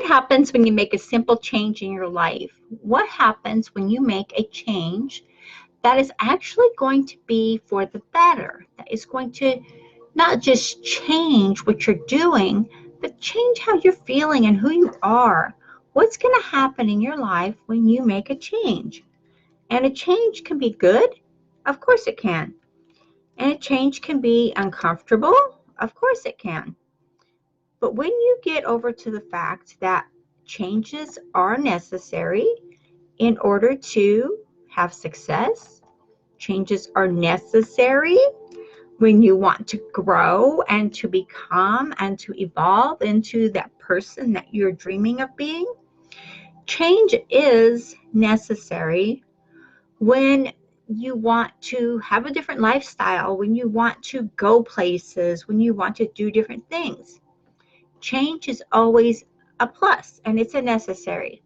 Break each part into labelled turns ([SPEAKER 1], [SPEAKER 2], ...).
[SPEAKER 1] what happens when you make a simple change in your life? What happens when you make a change that is actually going to be for the better? That is going to not just change what you're doing, but change how you're feeling and who you are. What's going to happen in your life when you make a change? And a change can be good. Of course it can. And a change can be uncomfortable. Of course it can. But when you get over to the fact that changes are necessary in order to have success, changes are necessary when you want to grow and to become and to evolve into that person that you're dreaming of being, change is necessary when you want to have a different lifestyle, when you want to go places, when you want to do different things. Change is always a plus, and it's a necessary.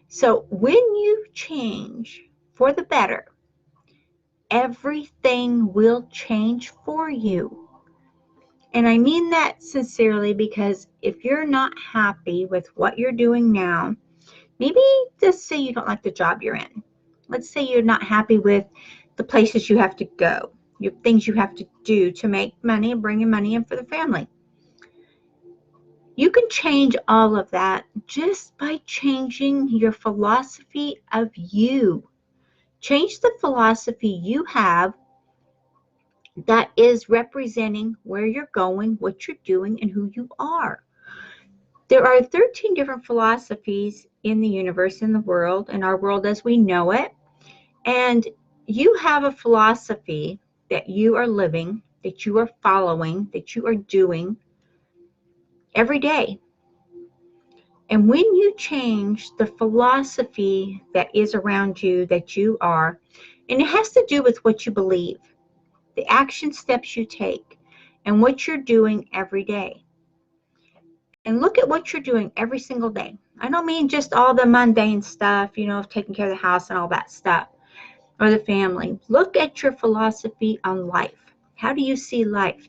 [SPEAKER 1] So when you change for the better, everything will change for you. And I mean that sincerely, because if you're not happy with what you're doing now, maybe just say you don't like the job you're in. Let's say you're not happy with the places you have to go, your things you have to do to make money and bring money in for the family. You can change all of that just by changing your philosophy of you. Change the philosophy you have that is representing where you're going, what you're doing, and who you are. There are 13 different philosophies in the universe, in the world, in our world as we know it. And you have a philosophy that you are living, that you are following, that you are doing every day. And when you change the philosophy that is around you, that you are, and it has to do with what you believe, the action steps you take, and what you're doing every day. And look at what you're doing every single day. I don't mean just all the mundane stuff, of taking care of the house and all that stuff, or the family. Look at your philosophy on life. How do you see life?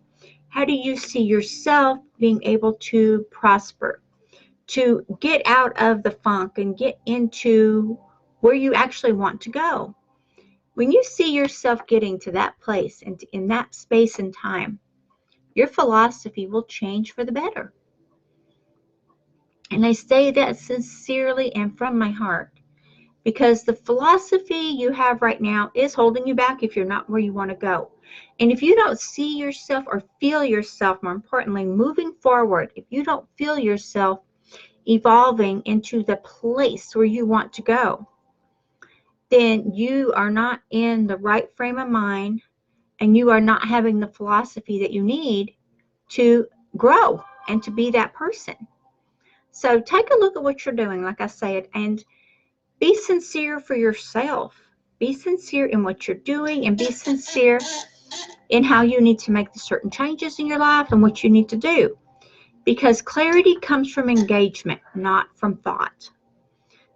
[SPEAKER 1] How do you see yourself being able to prosper, to get out of the funk and get into where you actually want to go? When you see yourself getting to that place and in that space and time, your philosophy will change for the better. And I say that sincerely and from my heart, because the philosophy you have right now is holding you back if you're not where you want to go. And if you don't see yourself or feel yourself, more importantly, moving forward, if you don't feel yourself evolving into the place where you want to go, then you are not in the right frame of mind, and you are not having the philosophy that you need to grow and to be that person. So take a look at what you're doing, like I said, and be sincere for yourself. Be sincere in what you're doing, and be sincere in how you need to make the certain changes in your life and what you need to do. Because clarity comes from engagement, not from thought.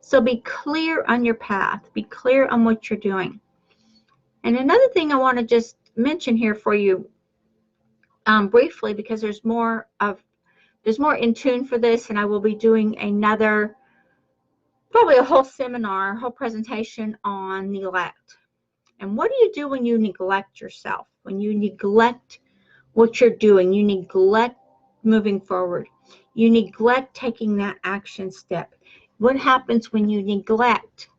[SPEAKER 1] So be clear on your path. Be clear on what you're doing. And another thing I want to just mention here for you briefly, because there's more in tune for this, and I will be doing another, probably a whole seminar, a whole presentation on neglect. And what do you do when you neglect yourself? When you neglect what you're doing, you neglect moving forward, you neglect taking that action step. What happens when you neglect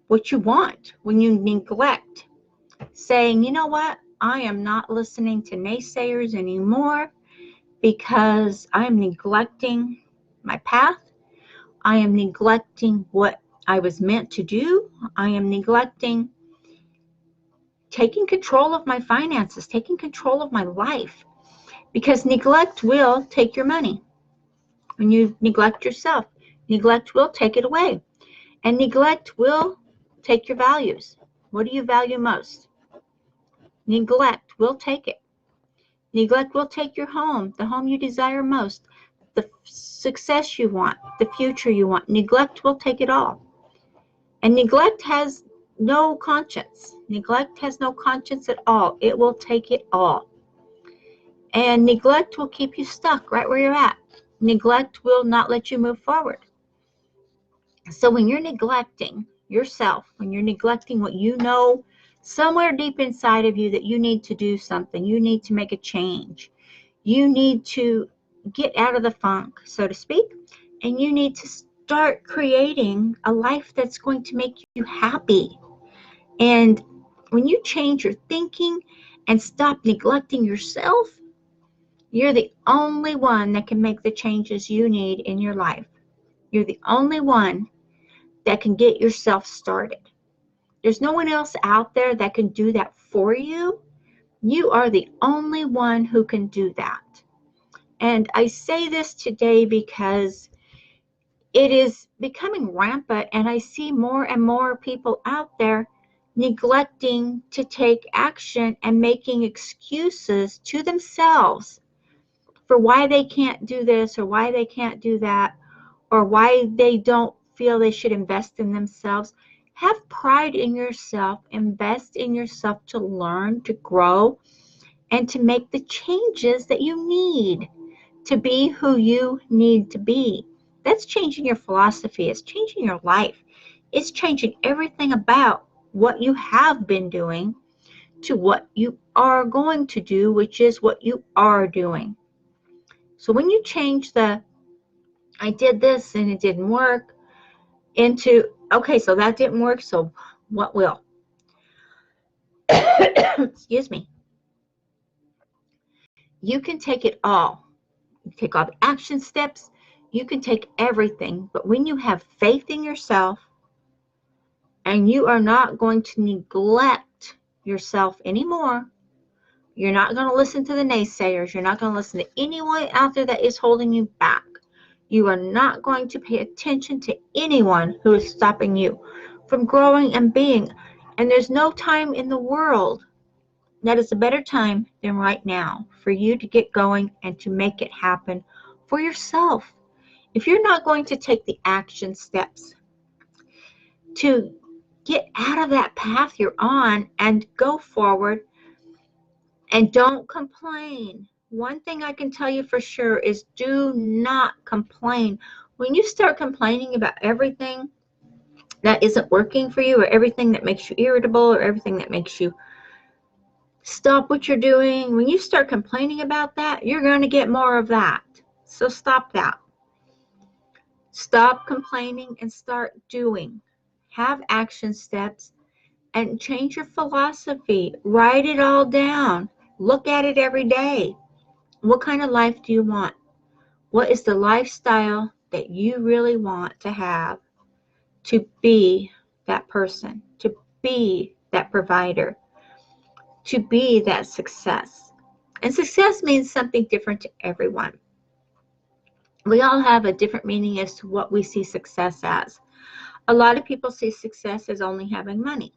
[SPEAKER 1] what you want? When you neglect saying, you know what, I am not listening to naysayers anymore, because I am neglecting my path. I am neglecting what I was meant to do. I am neglecting taking control of my finances, taking control of my life, because neglect will take your money. When you neglect yourself, neglect will take it away, and neglect will take your values. What do you value most? Neglect will take it. Neglect will take your home, the home you desire most, the success you want, the future you want. Neglect will take it all. And neglect has no conscience. Neglect has no conscience at all. It will take it all. And neglect will keep you stuck right where you're at. Neglect will not let you move forward. So when you're neglecting yourself, when you're neglecting what you know somewhere deep inside of you that you need to do something, you need to make a change, you need to get out of the funk, so to speak, and you need to start creating a life that's going to make you happy. And when you change your thinking and stop neglecting yourself, you're the only one that can make the changes you need in your life. You're the only one that can get yourself started. There's no one else out there that can do that for you. You are the only one who can do that. And I say this today because it is becoming rampant, and I see more and more people out there neglecting to take action and making excuses to themselves for why they can't do this or why they can't do that or why they don't feel they should invest in themselves. Have pride in yourself, invest in yourself to learn, to grow, and to make the changes that you need to be who you need to be. That's changing your philosophy. It's changing your life. It's changing everything about what you have been doing to what you are going to do, which is what you are doing. So when you change the, I did this and it didn't work, into, okay, so that didn't work, so what will? Excuse me. You can take it all. You take all the action steps. You can take everything. But when you have faith in yourself and you are not going to neglect yourself anymore, you're not going to listen to the naysayers. You're not going to listen to anyone out there that is holding you back. You are not going to pay attention to anyone who is stopping you from growing and being. And there's no time in the world that is a better time than right now for you to get going and to make it happen for yourself. If you're not going to take the action steps to get out of that path you're on and go forward, and don't complain. One thing I can tell you for sure is do not complain. When you start complaining about everything that isn't working for you, or everything that makes you irritable, or everything that makes you stop what you're doing, when you start complaining about that, you're going to get more of that. So stop that. Stop complaining and start doing. Have action steps and change your philosophy. Write it all down. Look at it every day. What kind of life do you want? What is the lifestyle that you really want to have, to be that person, to be that provider, to be that success? And success means something different to everyone. We all have a different meaning as to what we see success as. A lot of people see success as only having money.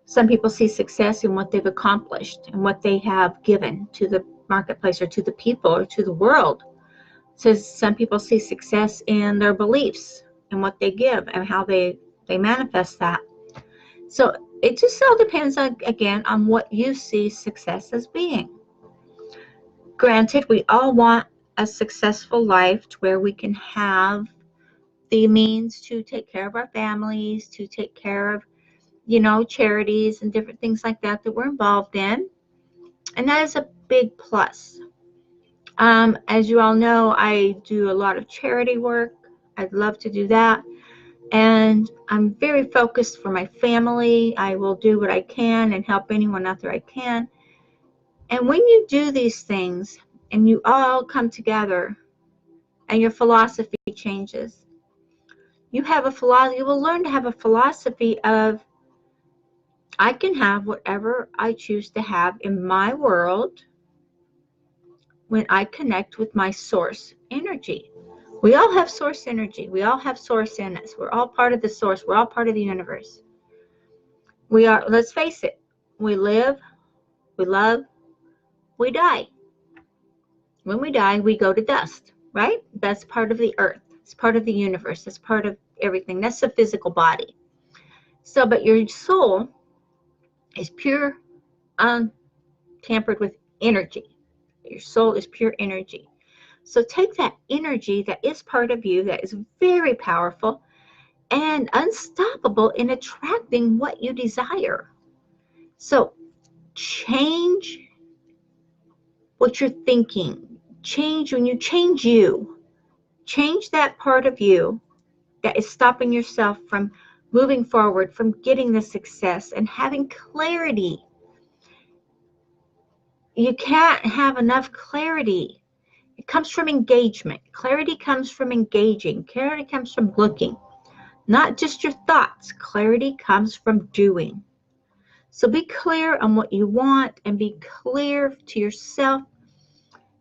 [SPEAKER 1] Some people see success in what they've accomplished and what they have given to the marketplace or to the people or to the world. So some people see success in their beliefs and what they give and how they manifest that. So it just all depends on, again, on what you see success as being. Granted, we all want a successful life to where we can have the means to take care of our families, to take care of, charities and different things like that we're involved in. And that is a big plus. As you all know, I do a lot of charity work. I'd love to do that. And I'm very focused for my family. I will do what I can and help anyone out there I can. And when you do these things and you all come together and your philosophy changes, you will learn to have a philosophy of, I can have whatever I choose to have in my world when I connect with my source energy. We all have source energy. We all have source in us. We're all part of the source. We're all part of the universe. We are, let's face it, we live, we love, we die. When we die, we go to dust, right? That's part of the earth. It's part of the universe. It's part of everything. That's the physical body. So, but your soul is pure, untampered with energy. Your soul is pure energy. So take that energy that is part of you, that is very powerful and unstoppable in attracting what you desire. So change what you're thinking. Change when you change you. Change that part of you that is stopping yourself from moving forward, from getting the success and having clarity. You can't have enough clarity. It comes from engagement. Clarity comes from engaging. Clarity comes from looking. Not just your thoughts. Clarity comes from doing. So be clear on what you want and be clear to yourself.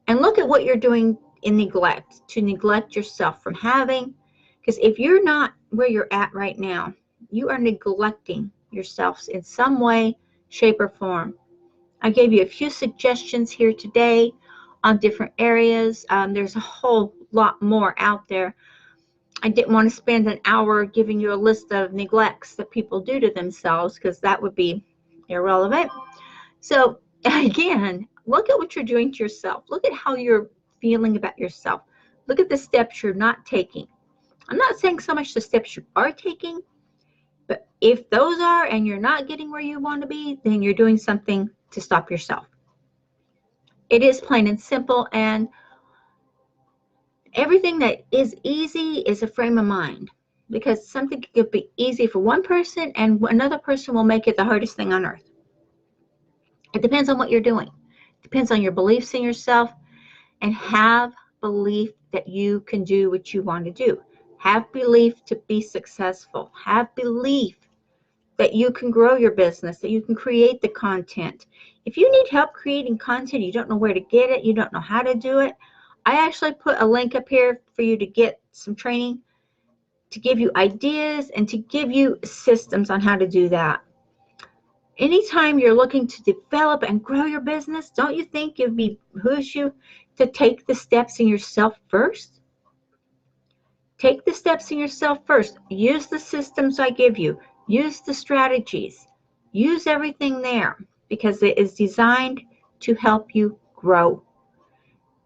[SPEAKER 1] And look at what you're doing in neglect, to neglect yourself from having. Because if you're not where you're at right now, you are neglecting yourselves in some way, shape, or form. I gave you a few suggestions here today on different areas. There's a whole lot more out there. I didn't want to spend an hour giving you a list of neglects that people do to themselves because that would be irrelevant. So again, look at what you're doing to yourself. Look at how you're feeling about yourself. Look at the steps you're not taking. I'm not saying so much the steps you are taking, but if those are and you're not getting where you want to be, then you're doing something to stop yourself. It is plain and simple, and everything that is easy is a frame of mind, because something could be easy for one person and another person will make it the hardest thing on earth. It depends on what you're doing. It depends on your beliefs in yourself, and have belief that you can do what you want to do. Have belief to be successful. Have belief that you can grow your business, that you can create the content. If you need help creating content, you don't know where to get it, you don't know how to do it, I actually put a link up here for you to get some training, to give you ideas and to give you systems on how to do that. Anytime you're looking to develop and grow your business, don't you think it behooves you to take the steps in yourself first? Take the steps in yourself first. Use the systems I give you. Use the strategies. Use everything there because it is designed to help you grow.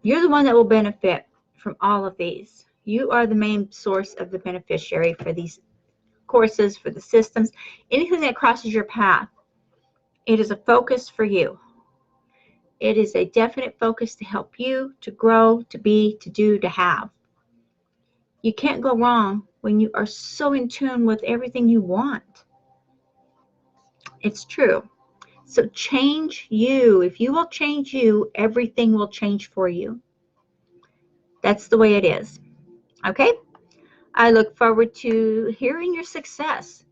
[SPEAKER 1] You're the one that will benefit from all of these. You are the main source of the beneficiary for these courses, for the systems, anything that crosses your path. It is a focus for you. It is a definite focus to help you to grow, to be, to do, to have. You can't go wrong when you are so in tune with everything you want. It's true. So change you. If you will change you, everything will change for you. That's the way it is. Okay? I look forward to hearing your success.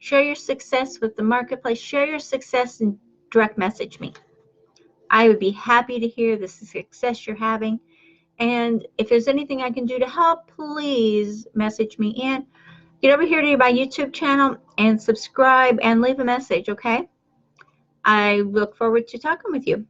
[SPEAKER 1] Share your success with the marketplace. Share your success and direct message me. I would be happy to hear the success you're having. And if there's anything I can do to help, please message me in. Get over here to my YouTube channel and subscribe and leave a message, okay? I look forward to talking with you.